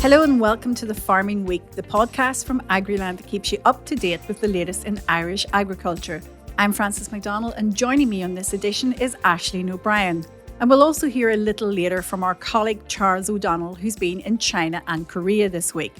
Hello and welcome to the Farming Week, the podcast from Agriland that keeps you up to date with the latest in Irish agriculture. I'm Frances McDonnell and joining me on this edition is Aisling O'Brien. And we'll also hear a little later from our colleague Charles O'Donnell, who's been in China and Korea this week.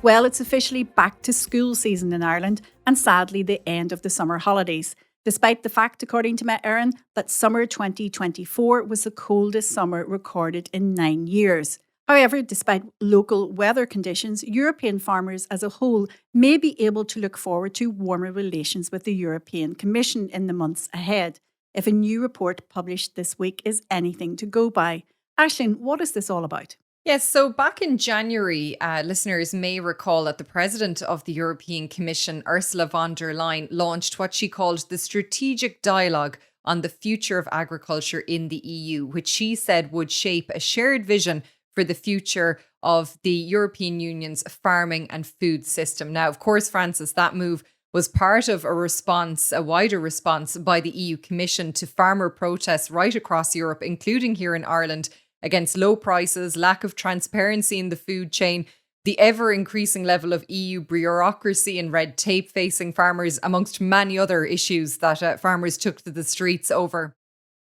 Well, it's officially back to school season in Ireland and sadly the end of the summer holidays. Despite the fact, according to Met Éireann, that summer 2024 was the coldest summer recorded in 9 years. However, despite local weather conditions, European farmers as a whole may be able to look forward to warmer relations with the European Commission in the months ahead, if a new report published this week is anything to go by. Aisling, what is this all about? Yes, so back in January, listeners may recall that the president of the European Commission, Ursula von der Leyen, launched what she called the Strategic Dialogue on the Future of Agriculture in the EU, which she said would shape a shared vision for the future of the European Union's farming and food system. Now, of course, Frances, that move was part of a wider response by the EU Commission to farmer protests right across Europe, including here in Ireland, against low prices, lack of transparency in the food chain, the ever-increasing level of EU bureaucracy and red tape facing farmers, amongst many other issues that farmers took to the streets over.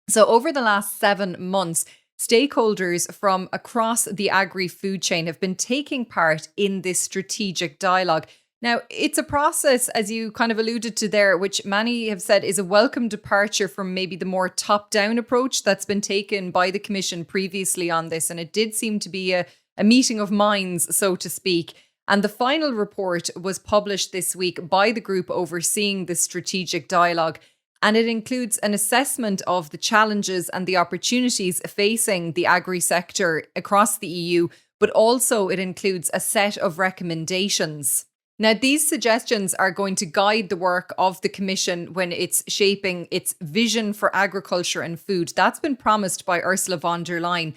So over the last 7 months, stakeholders from across the agri-food chain have been taking part in this strategic dialogue. Now, it's a process, as you kind of alluded to there, which many have said is a welcome departure from maybe the more top-down approach that's been taken by the Commission previously on this. And it did seem to be a meeting of minds, so to speak. And the final report was published this week by the group overseeing the strategic dialogue. And it includes an assessment of the challenges and the opportunities facing the agri-sector across the EU, but also it includes a set of recommendations. Now, these suggestions are going to guide the work of the Commission when it's shaping its vision for agriculture and food. That's been promised by Ursula von der Leyen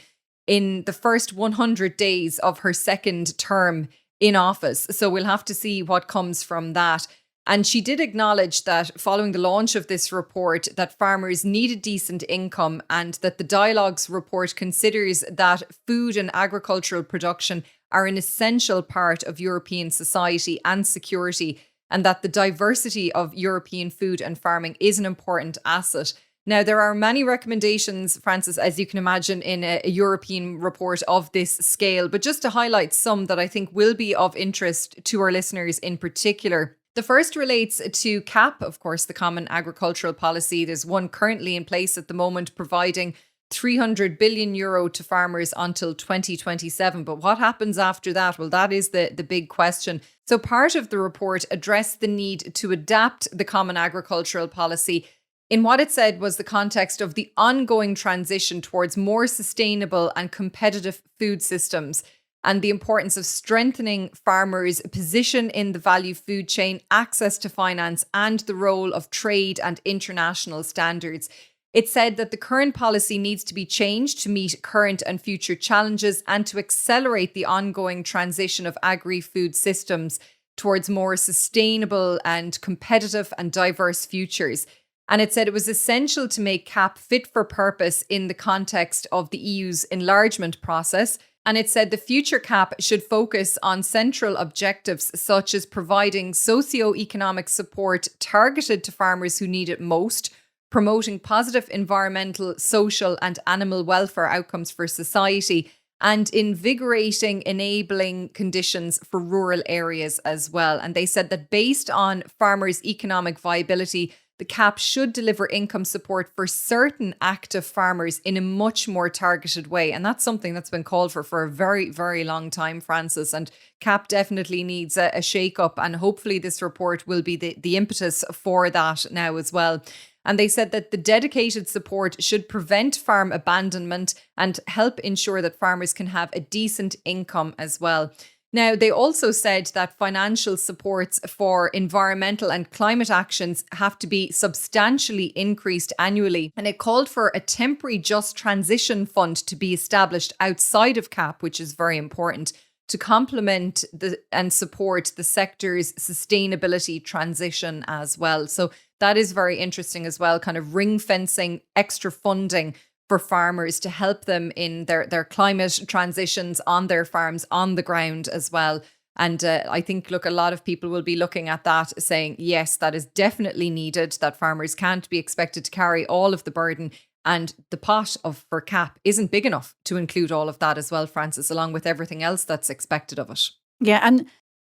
in the first 100 days of her second term in office. So we'll have to see what comes from that. And she did acknowledge that following the launch of this report, that farmers need a decent income and that the Dialogues report considers that food and agricultural production are an essential part of European society and security, and that the diversity of European food and farming is an important asset. Now, there are many recommendations, Frances, as you can imagine, in a European report of this scale, but just to highlight some that I think will be of interest to our listeners in particular. The first relates to CAP, of course, the Common Agricultural Policy. There's one currently in place at the moment providing €300 billion to farmers until 2027. But what happens after that? Well, that is the big question. So part of the report addressed the need to adapt the Common Agricultural Policy in what it said was the context of the ongoing transition towards more sustainable and competitive food systems, and the importance of strengthening farmers' position in the value food chain, access to finance, and the role of trade and international standards. It said that the current policy needs to be changed to meet current and future challenges and to accelerate the ongoing transition of agri-food systems towards more sustainable and competitive and diverse futures. And it said it was essential to make CAP fit for purpose in the context of the EU's enlargement process. And it said the future CAP should focus on central objectives such as providing socio-economic support targeted to farmers who need it most, promoting positive environmental, social and animal welfare outcomes for society, and invigorating enabling conditions for rural areas as well. And they said that based on farmers' economic viability, the CAP should deliver income support for certain active farmers in a much more targeted way. And that's something that's been called for a very, very long time, Frances. And CAP definitely needs a shake-up. And hopefully this report will be the impetus for that now as well. And they said that the dedicated support should prevent farm abandonment and help ensure that farmers can have a decent income as well. Now, they also said that financial supports for environmental and climate actions have to be substantially increased annually. And it called for a temporary just transition fund to be established outside of CAP, which is very important, to complement and support the sector's sustainability transition as well. So that is very interesting as well, kind of ring fencing extra funding for farmers to help them in their climate transitions on their farms, on the ground as well. And I think, look, a lot of people will be looking at that saying, yes, that is definitely needed, that farmers can't be expected to carry all of the burden. And the pot for CAP isn't big enough to include all of that as well, Francess, along with everything else that's expected of it. Yeah, and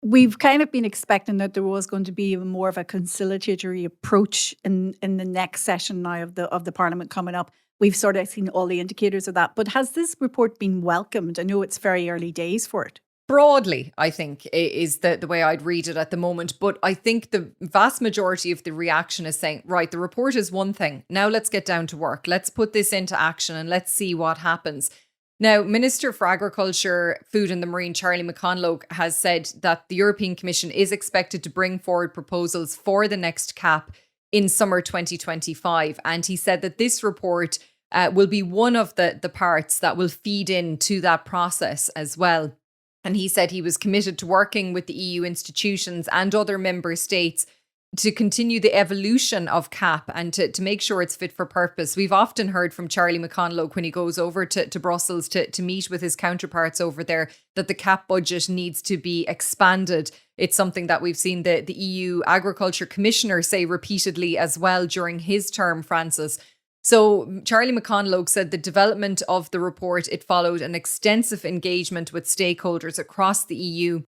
we've kind of been expecting that there was going to be more of a conciliatory approach in the next session now of the Parliament coming up. We've sort of seen all the indicators of that. But has this report been welcomed? I know it's very early days for it. Broadly, I think, is the way I'd read it at the moment. But I think the vast majority of the reaction is saying, right, the report is one thing. Now let's get down to work. Let's put this into action and let's see what happens. Now, Minister for Agriculture, Food and the Marine, Charlie McDonnell, has said that the European Commission is expected to bring forward proposals for the next CAP in summer 2025. And he said that this report will be one of the parts that will feed into that process as well. And he said he was committed to working with the EU institutions and other member states to continue the evolution of CAP and to make sure it's fit for purpose. We've often heard from Charlie McDonnell when he goes over to Brussels to meet with his counterparts over there that the CAP budget needs to be expanded. It's something that we've seen the EU Agriculture Commissioner say repeatedly as well during his term, Francess. So Charlie McDonnell said the development of the report, it followed an extensive engagement with stakeholders across the EU.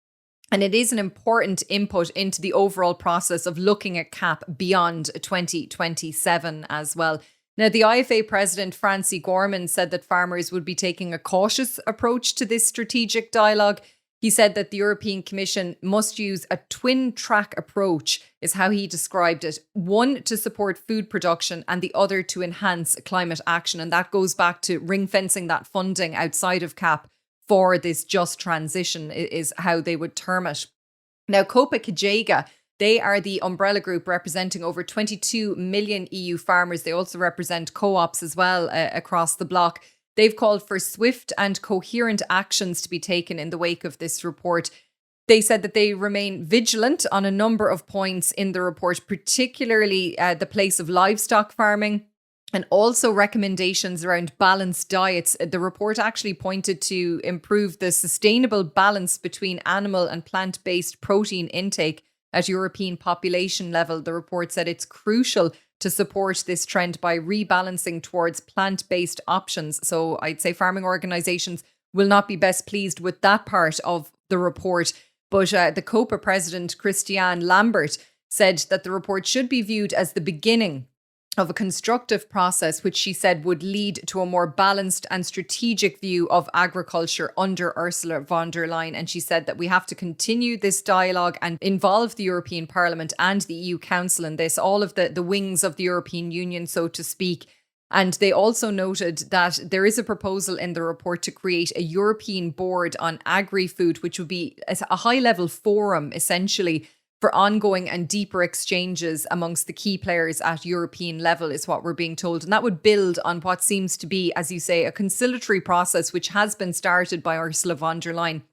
And it is an important input into the overall process of looking at CAP beyond 2027 as well. Now, the IFA president, Francie Gorman, said that farmers would be taking a cautious approach to this strategic dialogue. He said that the European Commission must use a twin-track approach, is how he described it. One to support food production and the other to enhance climate action. And that goes back to ring-fencing that funding outside of CAP for this just transition, is how they would term it. Now, Copa Cogeca, they are the umbrella group representing over 22 million EU farmers. They also represent co-ops as well across the bloc. They've called for swift and coherent actions to be taken in the wake of this report. They said that they remain vigilant on a number of points in the report, particularly the place of livestock farming and also recommendations around balanced diets. The report actually pointed to improve the sustainable balance between animal and plant-based protein intake at European population level. The report said it's crucial to support this trend by rebalancing towards plant-based options. So I'd say farming organisations will not be best pleased with that part of the report. But the COPA president, Christiane Lambert, said that the report should be viewed as the beginning of a constructive process, which she said would lead to a more balanced and strategic view of agriculture under Ursula von der Leyen. And she said that we have to continue this dialogue and involve the European Parliament and the EU Council in this, all of the wings of the European Union, so to speak. And they also noted that there is a proposal in the report to create a European board on agri-food, which would be a high-level forum, essentially, for ongoing and deeper exchanges amongst the key players at European level, is what we're being told. And that would build on what seems to be, as you say, a conciliatory process, which has been started by Ursula von der Leyen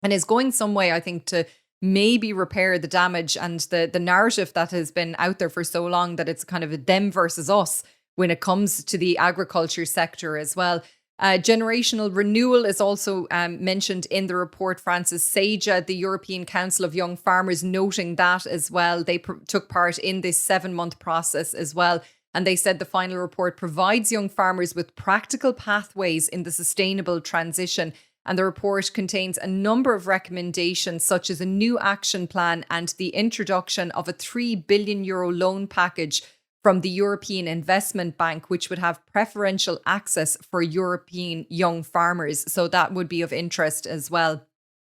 and is going some way, I think, to maybe repair the damage and the narrative that has been out there for so long, that it's kind of a them versus us when it comes to the agriculture sector as well. Generational renewal is also mentioned in the report. Francis Seja, the European Council of Young Farmers, noting that as well. They took part in this 7-month process as well. And they said the final report provides young farmers with practical pathways in the sustainable transition. And the report contains a number of recommendations, such as a new action plan and the introduction of a €3 billion loan package from the European Investment Bank, which would have preferential access for European young farmers. So that would be of interest as well.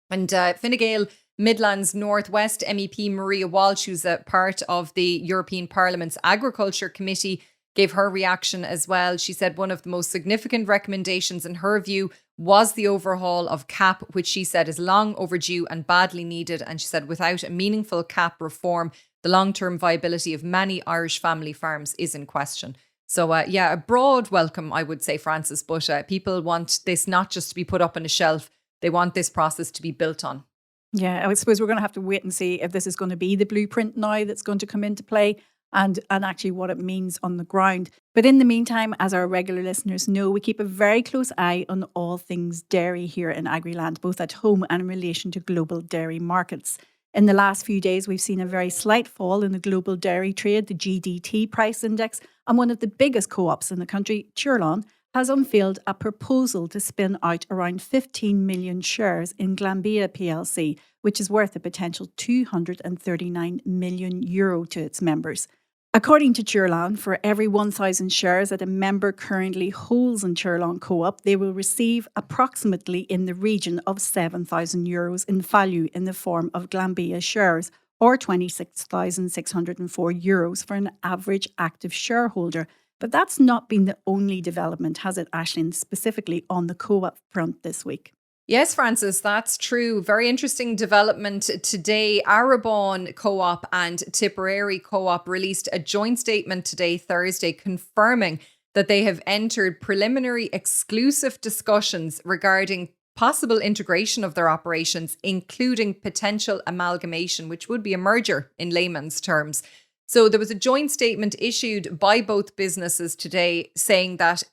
And Fine Gael Midlands Northwest MEP Maria Walsh, who's a part of the European Parliament's Agriculture Committee, gave her reaction as well. She said one of the most significant recommendations in her view was the overhaul of CAP, which she said is long overdue and badly needed. And she said without a meaningful CAP reform, the long-term viability of many Irish family farms is in question. So, a broad welcome, I would say, Francis, but people want this not just to be put up on a shelf. They want this process to be built on. Yeah, I suppose we're going to have to wait and see if this is going to be the blueprint now that's going to come into play. and actually what it means on the ground. But in the meantime, as our regular listeners know, we keep a very close eye on all things dairy here in Agriland, both at home and in relation to global dairy markets. In the last few days, we've seen a very slight fall in the global dairy trade, the GDT price index, and one of the biggest co-ops in the country, Churlawn, has unveiled a proposal to spin out around 15 million shares in Glanbia plc, which is worth a potential €239 million to its members. According to Churlawn, for every 1,000 shares that a member currently holds in Churlawn Co-op, they will receive approximately in the region of €7,000 in value in the form of Glanbia shares, or €26,604 for an average active shareholder. But that's not been the only development, has it, Aisling, specifically on the co-op front this week? Yes, Francess, that's true. Very interesting development today. Arrabawn Co-op and Tipperary Co-op released a joint statement today, Thursday, confirming that they have entered preliminary exclusive discussions regarding possible integration of their operations, including potential amalgamation, which would be a merger in layman's terms. So there was a joint statement issued by both businesses today saying that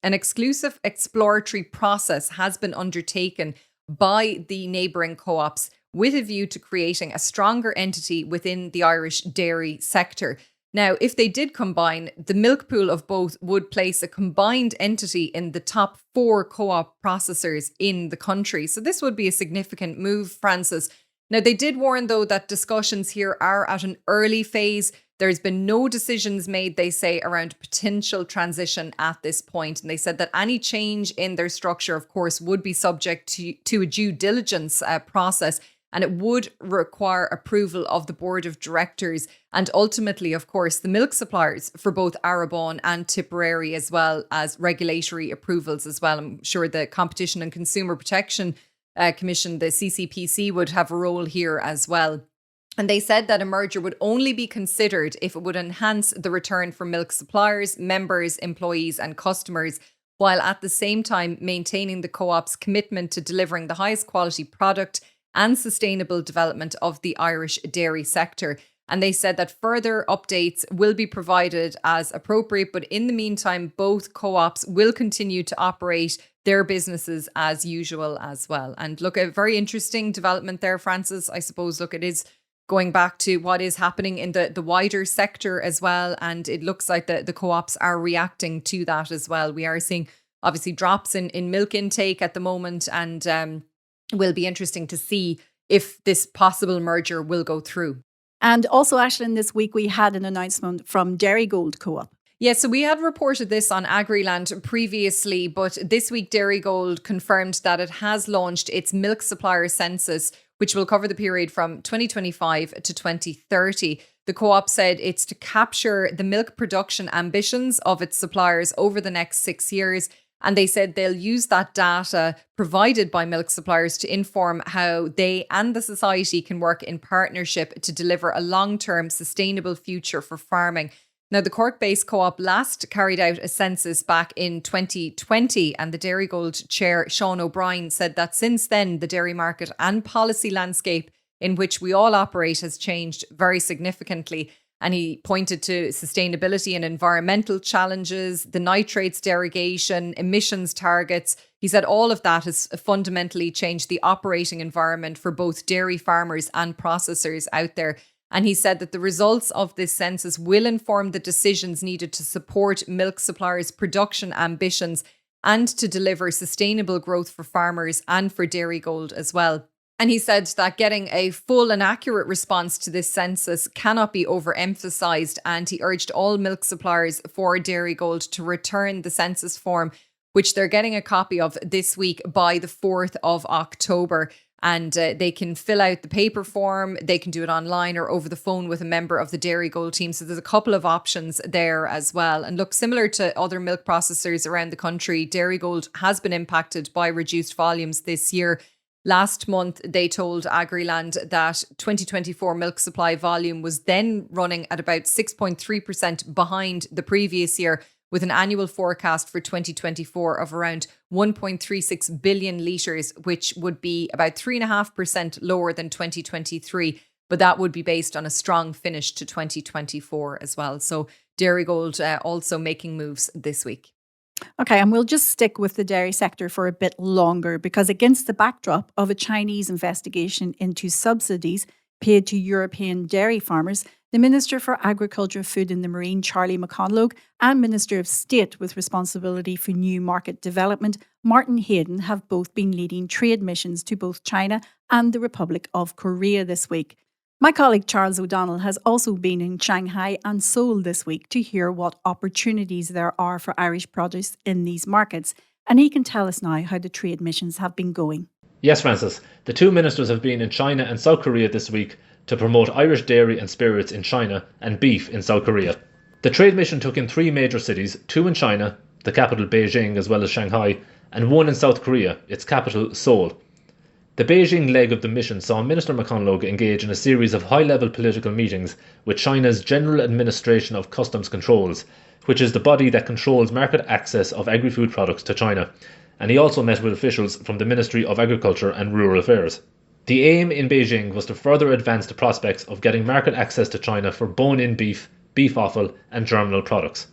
an exclusive exploratory process has been undertaken by the neighbouring co-ops with a view to creating a stronger entity within the Irish dairy sector. Now, if they did combine, the milk pool of both would place a combined entity in the top 4 co-op processors in the country. So this would be a significant move, Francess. Now, they did warn, though, that discussions here are at an early phase. There's been no decisions made, they say, around potential transition at this point. And they said that any change in their structure, of course, would be subject to a due diligence process. And it would require approval of the board of directors and ultimately, of course, the milk suppliers for both Arrabawn and Tipperary, as well as regulatory approvals as well. I'm sure the Competition and Consumer Protection Commission, the CCPC, would have a role here as well. And they said that a merger would only be considered if it would enhance the return for milk suppliers, members, employees and customers, while at the same time maintaining the co-op's commitment to delivering the highest quality product and sustainable development of the Irish dairy sector. And they said that further updates will be provided as appropriate, but in the meantime, both co-ops will continue to operate their businesses as usual as well. And look, a very interesting development there, Francess. I suppose, look, it is going back to what is happening in the wider sector as well. And it looks like the co-ops are reacting to that as well. We are seeing obviously drops in milk intake at the moment, and will be interesting to see if this possible merger will go through. And also, Aisling, this week we had an announcement from Dairygold Co-op. Yeah, so we had reported this on Agriland previously, but this week Dairygold confirmed that it has launched its milk supplier census, which will cover the period from 2025 to 2030. The co-op said it's to capture the milk production ambitions of its suppliers over the next 6 years. And they said they'll use that data provided by milk suppliers to inform how they and the society can work in partnership to deliver a long-term sustainable future for farming. Now, the Cork-based co-op last carried out a census back in 2020, and the Dairygold chair, Sean O'Brien, said that since then, the dairy market and policy landscape in which we all operate has changed very significantly. And he pointed to sustainability and environmental challenges, the nitrates derogation, emissions targets. He said all of that has fundamentally changed the operating environment for both dairy farmers and processors out there. And he said that the results of this census will inform the decisions needed to support milk suppliers' production ambitions and to deliver sustainable growth for farmers and for Dairygold as well. And he said that getting a full and accurate response to this census cannot be overemphasized, and he urged all milk suppliers for Dairygold to return the census form, which they're getting a copy of this week, by the 4th of October. And they can fill out the paper form, they can do it online or over the phone with a member of the Dairygold team. So there's a couple of options there as well. And look, similar to other milk processors around the country, Dairygold has been impacted by reduced volumes this year. Last month, they told Agriland that 2024 milk supply volume was then running at about 6.3% behind the previous year, with an annual forecast for 2024 of around 1.36 billion litres, which would be about 3.5% lower than 2023. but that would be based on a strong finish to 2024 as well. So Dairygold also making moves this week. Okay, and we'll just stick with the dairy sector for a bit longer because against the backdrop of a Chinese investigation into subsidies paid to European dairy farmers, the Minister for Agriculture, Food and the Marine, Charlie McConnell, and Minister of State with responsibility for new market development, Martin Hayden, have both been leading trade missions to both China and the Republic of Korea this week. My colleague Charles O'Donnell has also been in Shanghai and Seoul this week to hear what opportunities there are for Irish produce in these markets, and he can tell us now how the trade missions have been going. Yes, Francis. The two ministers have been in China and South Korea this week to promote Irish dairy and spirits in China and beef in South Korea. The trade mission took in 3 major cities, 2 in China, the capital Beijing as well as Shanghai, and 1 in South Korea, its capital Seoul. The Beijing leg of the mission saw Minister McConnell engage in a series of high-level political meetings with China's General Administration of Customs Controls, which is the body that controls market access of agri-food products to China, and he also met with officials from the Ministry of Agriculture and Rural Affairs. The aim in Beijing was to further advance the prospects of getting market access to China for bone-in beef, beef offal and germinal products.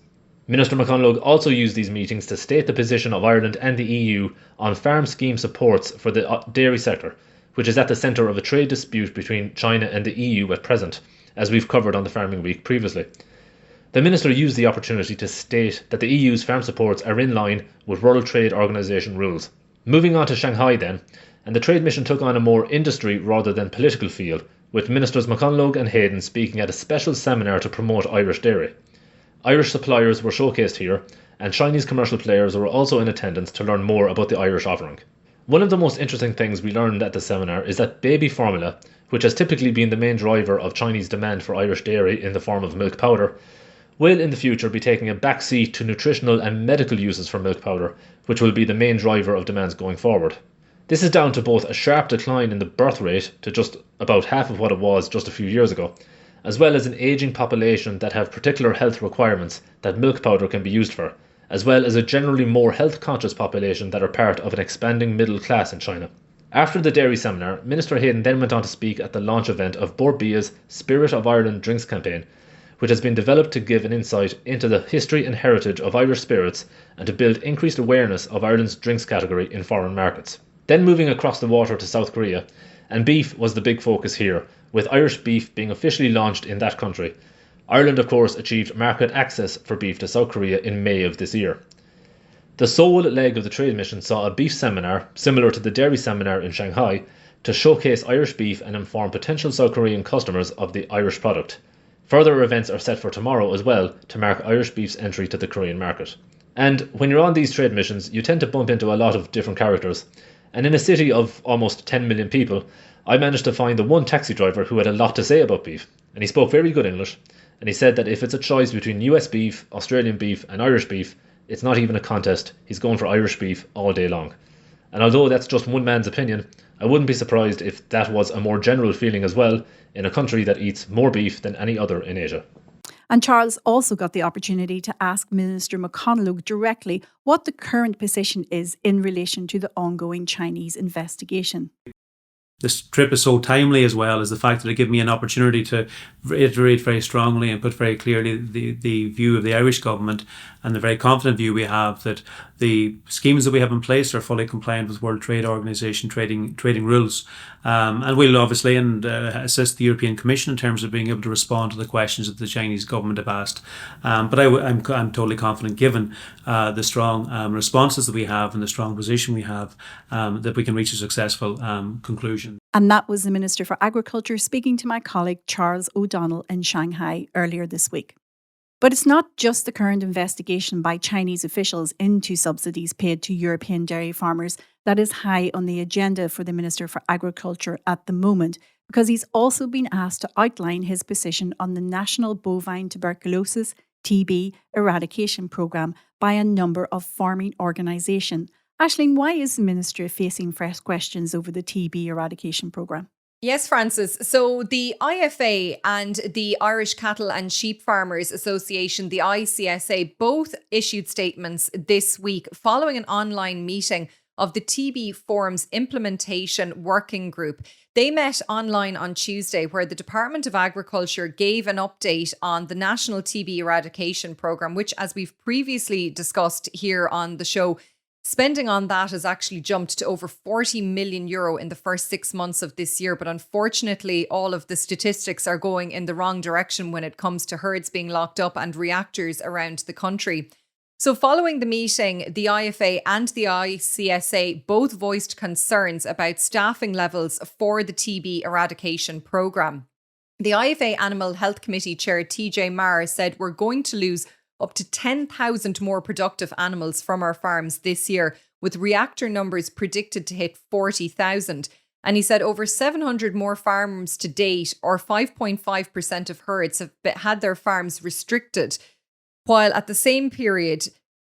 Minister McConnell also used these meetings to state the position of Ireland and the EU on farm scheme supports for the dairy sector, which is at the centre of a trade dispute between China and the EU at present, as we've covered on the Farming Week previously. The Minister used the opportunity to state that the EU's farm supports are in line with World Trade Organization rules. Moving on to Shanghai then, and the trade mission took on a more industry rather than political feel, with Ministers McConnell and Hayden speaking at a special seminar to promote Irish dairy. Irish suppliers were showcased here, and Chinese commercial players were also in attendance to learn more about the Irish offering. One of the most interesting things we learned at the seminar is that baby formula, which has typically been the main driver of Chinese demand for Irish dairy in the form of milk powder, will in the future be taking a backseat to nutritional and medical uses for milk powder, which will be the main driver of demands going forward. This is down to both a sharp decline in the birth rate to just about half of what it was just a few years ago, as well as an ageing population that have particular health requirements that milk powder can be used for, as well as a generally more health-conscious population that are part of an expanding middle class in China. After the dairy seminar, Minister Hayden then went on to speak at the launch event of Bord Bia's Spirit of Ireland drinks campaign, which has been developed to give an insight into the history and heritage of Irish spirits and to build increased awareness of Ireland's drinks category in foreign markets. Then moving across the water to South Korea, and beef was the big focus here, with Irish beef being officially launched in that country. Ireland, of course, achieved market access for beef to South Korea in May of this year. The Seoul leg of the trade mission saw a beef seminar, similar to the dairy seminar in Shanghai, to showcase Irish beef and inform potential South Korean customers of the Irish product. Further events are set for tomorrow as well to mark Irish beef's entry to the Korean market. And when you're on these trade missions, you tend to bump into a lot of different characters. And in a city of almost 10 million people, I managed to find the one taxi driver who had a lot to say about beef, and he spoke very good English, and he said that if it's a choice between US beef, Australian beef and Irish beef, it's not even a contest, he's going for Irish beef all day long. And although that's just one man's opinion, I wouldn't be surprised if that was a more general feeling as well in a country that eats more beef than any other in Asia. And Charles also got the opportunity to ask Minister McConnell directly what the current position is in relation to the ongoing Chinese investigation. This trip is so timely as well as the fact that it gave me an opportunity to reiterate very strongly and put very clearly the view of the Irish government and the very confident view we have that the schemes that we have in place are fully compliant with World Trade Organization trading rules. And we'll obviously assist the European Commission in terms of being able to respond to the questions that the Chinese government have asked. But I'm totally confident, given the strong responses that we have and the strong position we have, that we can reach a successful conclusion. And that was the Minister for Agriculture speaking to my colleague Charles O'Donnell in Shanghai earlier this week. But it's not just the current investigation by Chinese officials into subsidies paid to European dairy farmers that is high on the agenda for the Minister for Agriculture at the moment, because he's also been asked to outline his position on the National Bovine Tuberculosis (TB) eradication programme by a number of farming organisations. Aisling, why is the Minister facing fresh questions over the TB eradication programme? Yes, Francis. So the IFA and the Irish Cattle and Sheep Farmers Association, the ICSA, both issued statements this week following an online meeting of the TB Forms Implementation Working Group. They met online on Tuesday, where the Department of Agriculture gave an update on the National TB Eradication Programme, which, as we've previously discussed here on the show, spending on that has actually jumped to over €40 million in the first 6 months of this year. But unfortunately, all of the statistics are going in the wrong direction when it comes to herds being locked up and reactors around the country. So following the meeting, the IFA and the ICSA both voiced concerns about staffing levels for the TB eradication programme. The IFA Animal Health Committee Chair TJ Maher said, "We're going to lose up to 10,000 more productive animals from our farms this year, with reactor numbers predicted to hit 40,000. And he said over 700 more farms to date, or 5.5% of herds, have had their farms restricted. While at the same period,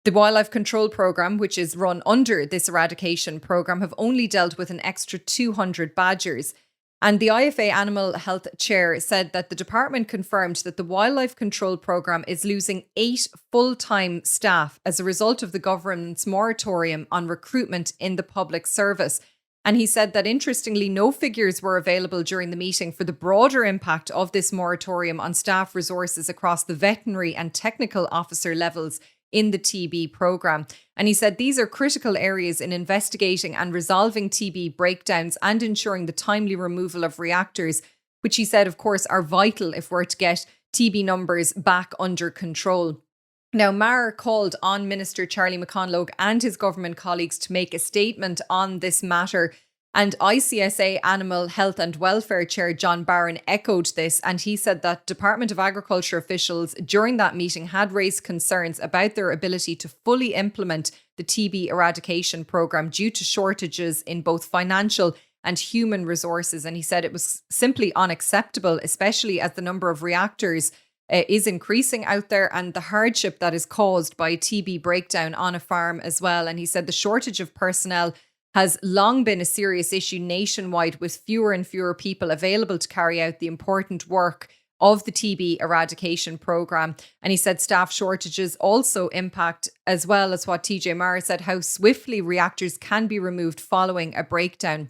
the Wildlife Control Programme, which is run under this eradication programme, have only dealt with an extra 200 badgers." And the IFA Animal Health Chair said that the department confirmed that the Wildlife Control Programme is losing 8 full-time staff as a result of the government's moratorium on recruitment in the public service. And he said that, interestingly, no figures were available during the meeting for the broader impact of this moratorium on staff resources across the veterinary and technical officer levels in the TB programme. And he said these are critical areas in investigating and resolving TB breakdowns and ensuring the timely removal of reactors, which he said, of course, are vital if we're to get TB numbers back under control. Now, Maher called on Minister Charlie McConalogue and his government colleagues to make a statement on this matter. And ICSA Animal Health and Welfare Chair John Barron echoed this, and he said that Department of Agriculture officials during that meeting had raised concerns about their ability to fully implement the TB eradication programme due to shortages in both financial and human resources. And he said it was simply unacceptable, especially as the number of reactors is increasing out there and the hardship that is caused by TB breakdown on a farm as well. And he said the shortage of personnel has long been a serious issue nationwide, with fewer and fewer people available to carry out the important work of the TB eradication programme. And he said staff shortages also impact, as well as what TJ Maher said, how swiftly reactors can be removed following a breakdown.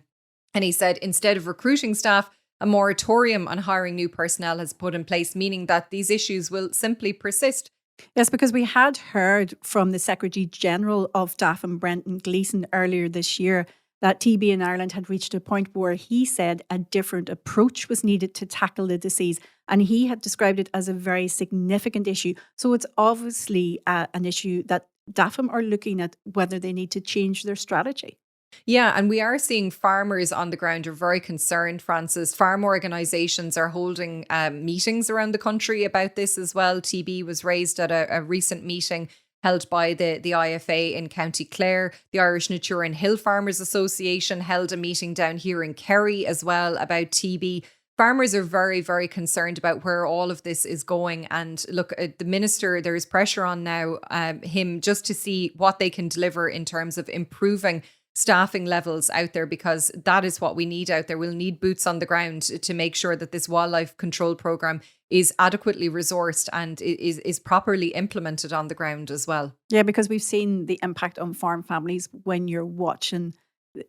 And he said instead of recruiting staff, a moratorium on hiring new personnel has put in place, meaning that these issues will simply persist. Yes, because we had heard from the Secretary General of DAFM, Brendan Gleeson, earlier this year that TB in Ireland had reached a point where he said a different approach was needed to tackle the disease. And he had described it as a very significant issue. So it's obviously an issue that DAFM are looking at whether they need to change their strategy. Yeah, and we are seeing farmers on the ground are very concerned, Francess. Farm organisations are holding meetings around the country about this as well. TB was raised at a recent meeting held by the IFA in County Clare. The Irish Nature and Hill Farmers Association held a meeting down here in Kerry as well about TB. Farmers are very, very concerned about where all of this is going. And look, the minister, there is pressure on now him just to see what they can deliver in terms of improving staffing levels out there, because that is what we need out there. We'll need boots on the ground to make sure that this wildlife control programme is adequately resourced and is properly implemented on the ground as well. Yeah, because we've seen the impact on farm families when you're watching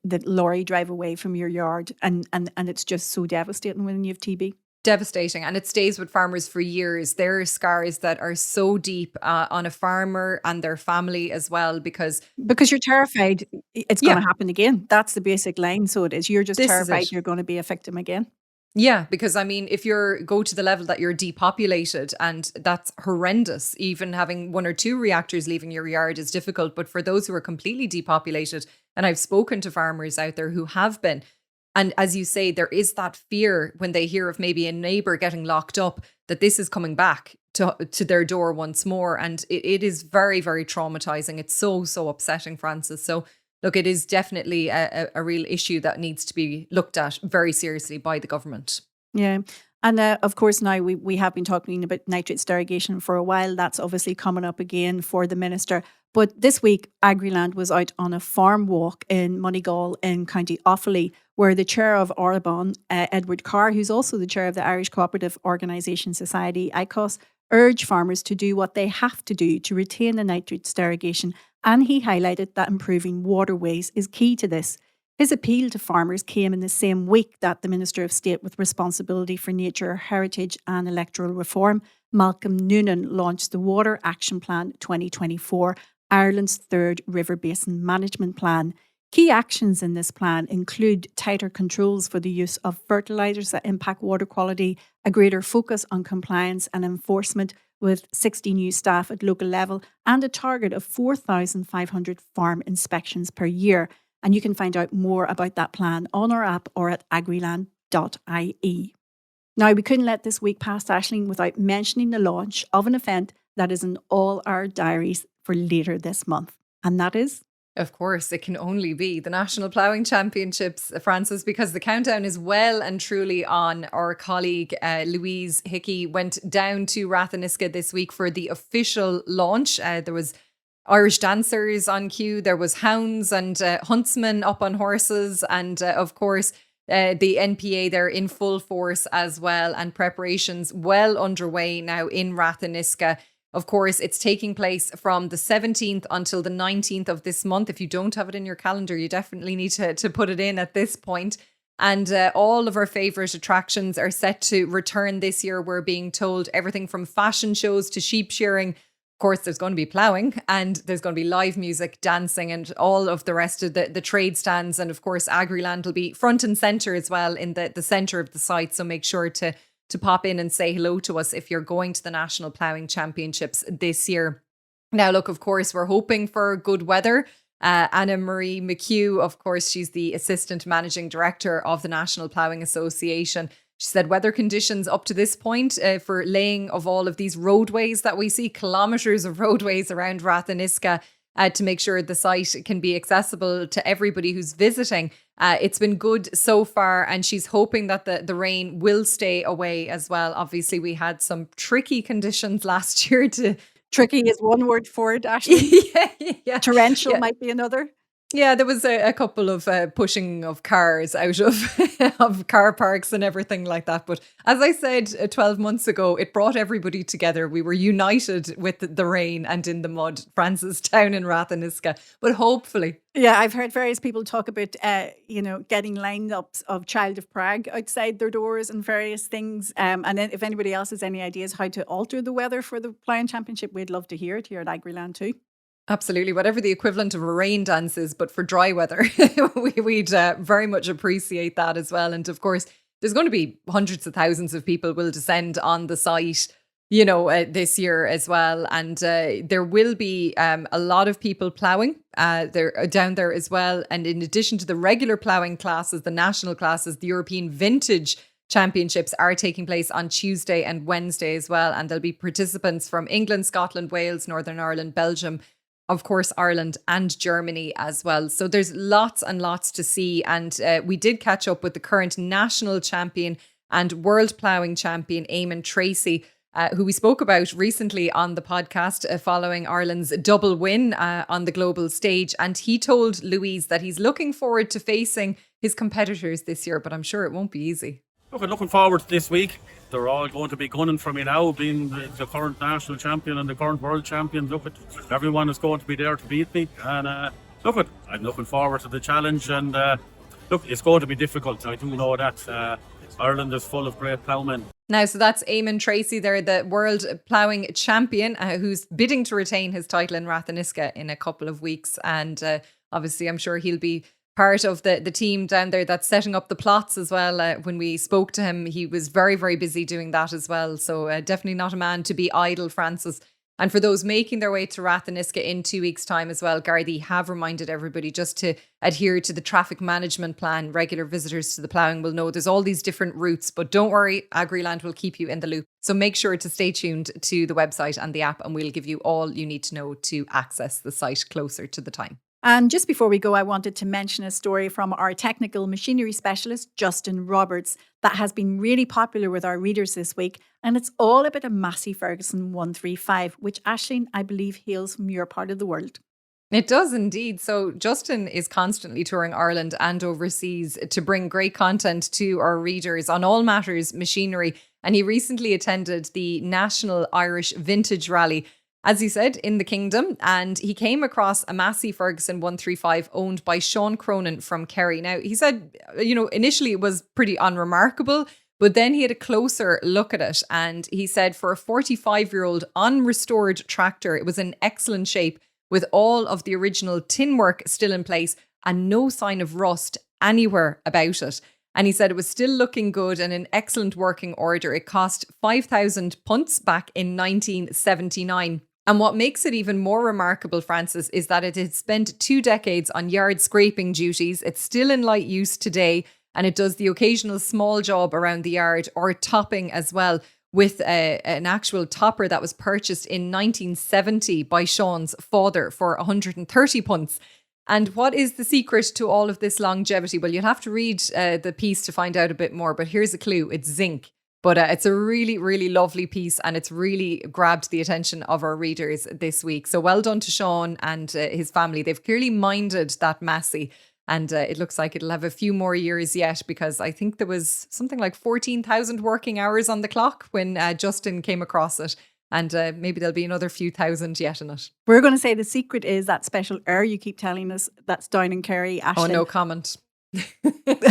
the lorry drive away from your yard, and it's just so devastating when you have TB. Devastating, and it stays with farmers for years. There are scars that are so deep on a farmer and their family as well, because you're terrified it's going to happen again. That's the basic line. So it is. You're just terrified you're going to be a victim again. Yeah, because I mean, if you go to the level that you're depopulated, and that's horrendous, even having 1 or 2 reactors leaving your yard is difficult. But for those who are completely depopulated, and I've spoken to farmers out there who have been, and as you say, there is that fear when they hear of maybe a neighbour getting locked up, that this is coming back to their door once more. And it is very, very traumatising. It's so upsetting, Francess. So look, it is definitely a real issue that needs to be looked at very seriously by the government. Yeah. And of course, now we have been talking about nitrates derogation for a while. That's obviously coming up again for the minister. But this week, Agriland was out on a farm walk in Moneygall in County Offaly, where the chair of Arrabawn, Edward Carr, who's also the chair of the Irish Cooperative Organisation Society, ICOS, urged farmers to do what they have to do to retain the nitrates derogation And he highlighted that improving waterways is key to this. His appeal to farmers came in the same week that the Minister of State with responsibility for nature, heritage and electoral reform, Malcolm Noonan, launched the Water Action Plan 2024, Ireland's third river basin management plan. Key actions in this plan include tighter controls for the use of fertilisers that impact water quality, a greater focus on compliance and enforcement with 60 new staff at local level, and a target of 4,500 farm inspections per year. And you can find out more about that plan on our app or at Agriland.ie. Now, we couldn't let this week pass, Aisling, without mentioning the launch of an event that is in all our diaries for later this month. And that is? Of course, it can only be the National Ploughing Championships, Francess, because the countdown is well and truly on. Our colleague Louise Hickey went down to Ratheniska this week for the official launch. There was Irish dancers on cue, there was hounds and huntsmen up on horses, and of course the NPA, they're in full force as well, and preparations well underway now in Ratheniska. Of course, it's taking place from the 17th until the 19th of this month. If you don't have it in your calendar, you definitely need to put it in at this point. And all of our favourite attractions are set to return this year. We're being told everything from fashion shows to sheep shearing. Of course, there's going to be ploughing, and there's going to be live music, dancing, and all of the rest of the trade stands. And of course, Agriland will be front and centre as well in the centre of the site. So make sure to pop in and say hello to us if you're going to the National Ploughing Championships this year. Now, look, of course, we're hoping for good weather. Anna Marie McHugh, of course, she's the Assistant Managing Director of the National Ploughing Association. She said weather conditions up to this point for laying of all of these roadways that we see, kilometres of roadways around Ratheniska, to make sure the site can be accessible to everybody who's visiting. It's been good so far, and she's hoping that the rain will stay away as well. Obviously, we had some tricky conditions last year. Tricky is one word for it, Ashley. yeah. Torrential might be another. Yeah, there was a couple of pushing of cars out of of car parks and everything like that. But as I said 12 months ago, it brought everybody together. We were united with the rain and in the mud, Francess, down in Ratheniska. But hopefully. Yeah, I've heard various people talk about, getting lineups of Child of Prague outside their doors and various things. And then if anybody else has any ideas how to alter the weather for the Ploughing Championship, we'd love to hear it here at Agriland too. Absolutely. Whatever the equivalent of a rain dance is, but for dry weather, we'd very much appreciate that as well. And of course, there's going to be hundreds of thousands of people will descend on the site, this year as well. And there will be a lot of people ploughing they're down there as well. And in addition to the regular ploughing classes, the national classes, the European Vintage Championships are taking place on Tuesday and Wednesday as well. And there'll be participants from England, Scotland, Wales, Northern Ireland, Belgium, of course, Ireland and Germany as well. So there's lots and lots to see. And we did catch up with the current national champion and world ploughing champion, Eamon Tracy, who we spoke about recently on the podcast following Ireland's double win on the global stage. And he told Louise that he's looking forward to facing his competitors this year, but I'm sure it won't be easy. Looking forward to this week. They're all going to be gunning for me now, being the current national champion and the current world champion. Everyone is going to be there to beat me. And I'm looking forward to the challenge. And it's going to be difficult. I do know that. Ireland is full of great ploughmen. Now, so that's Eamon Tracy there, the world ploughing champion, who's bidding to retain his title in Ratheniska in a couple of weeks. And obviously, I'm sure he'll be part of the team down there that's setting up the plots as well. When we spoke to him, he was very, very busy doing that as well. So definitely not a man to be idle, Francess. And for those making their way to Ratheniska in 2 weeks' time as well, Gardaí have reminded everybody just to adhere to the traffic management plan. Regular visitors to the ploughing will know there's all these different routes, but don't worry, Agriland will keep you in the loop. So make sure to stay tuned to the website and the app, and we'll give you all you need to know to access the site closer to the time. And just before we go, I wanted to mention a story from our technical machinery specialist, Justin Roberts, that has been really popular with our readers this week. And it's all about a Massey Ferguson 135, which, Aisling, I believe hails from your part of the world. It does indeed. So Justin is constantly touring Ireland and overseas to bring great content to our readers on all matters machinery. And he recently attended the National Irish Vintage Rally. as he said, in the kingdom, and he came across a Massey Ferguson 135 owned by Sean Cronin from Kerry. Now, he said, initially it was pretty unremarkable, but then he had a closer look at it, and he said for a 45-year-old unrestored tractor, it was in excellent shape with all of the original tin work still in place and no sign of rust anywhere about it. And he said it was still looking good and in excellent working order. It cost 5,000 punts back in 1979. And what makes it even more remarkable, Francess, is that it had spent 2 decades on yard scraping duties. It's still in light use today, and it does the occasional small job around the yard or topping as well, with an actual topper that was purchased in 1970 by Sean's father for 130 punts. And what is the secret to all of this longevity? Well, you'll have to read the piece to find out a bit more, but here's a clue. It's zinc. But it's a really, really lovely piece, and it's really grabbed the attention of our readers this week. So well done to Sean and his family. They've clearly minded that Massey, and it looks like it'll have a few more years yet, because I think there was something like 14,000 working hours on the clock when Justin came across it. And maybe there'll be another few thousand yet in it. We're going to say the secret is that special air you keep telling us that's down in Kerry. Aisling. Oh, no comment.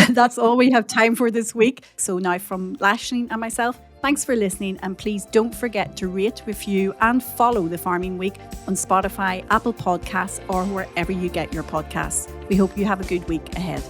That's all we have time for this week. So now from Aisling and myself, thanks for listening, and please don't forget to rate, review and follow The Farming Week on Spotify, Apple Podcasts or wherever you get your podcasts. We hope you have a good week ahead.